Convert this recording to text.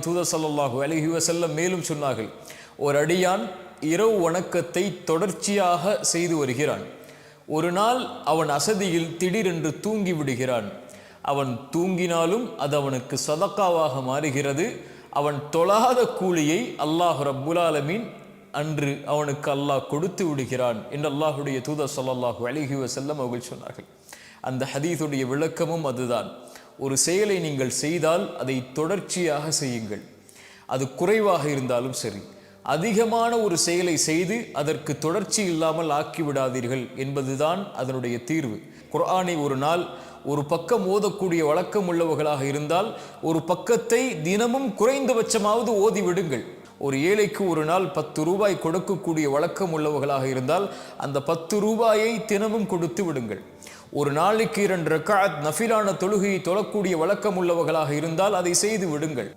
தூதர் ஸல்லல்லாஹு அலைஹி வஸல்லம் மேலும் சொன்னார்கள், ஒரு அடியான் இரவு வணக்கத்தை தொடர்ச்சியாக செய்து வருகிறான். ஒரு நாள் அவன் அசதியில் திடீரென்று தூங்கி விடுகிறான். அவன் தூங்கினாலும் அது அவனுக்கு சதக்காவாக மாறுகிறது. அவன் தொழாத கூலியை அல்லாஹ் ரப்புல் ஆலமீன் அன்று அவனுக்கு அல்லாஹ் கொடுத்து விடுகிறான் என்று அல்லாஹுடைய தூதர் ஸல்லல்லாஹு அலைஹி வஸல்லம் அவர்கள் சொன்னார்கள். அந்த ஹதீஸுடைய விளக்கமும் அதுதான். ஒரு செயலை நீங்கள் செய்தால் அதை தொடர்ச்சியாக செய்யுங்கள். அது குறைவாக இருந்தாலும் சரி, அதிகமான ஒரு செயலை செய்து அதற்கு தொடர்ச்சி இல்லாமல் ஆக்கிவிடாதீர்கள் என்பதுதான் அதனுடைய தீர்வு. குர்ஆனை ஒரு நாள் ஒரு பக்கம் ஓதக்கூடிய வழக்கம் உள்ளவர்களாக இருந்தால் ஒரு பக்கத்தை தினமும் குறைந்தபட்சமாவது ஓதி விடுங்கள். ஒரு ஏழைக்கு ஒரு நாள் 10 ரூபாய் கொடுக்கக்கூடிய வழக்கம் உள்ளவர்களாக இருந்தால் அந்த 10 ரூபாயை தினமும் கொடுத்து விடுங்கள். ஒரு நாளைக்கு 2 ரக்அத் நஃபிலான தொழுகையை தொழக்கூடிய வழக்கம் உள்ளவர்களாக இருந்தால் அதை செய்து விடுங்கள்.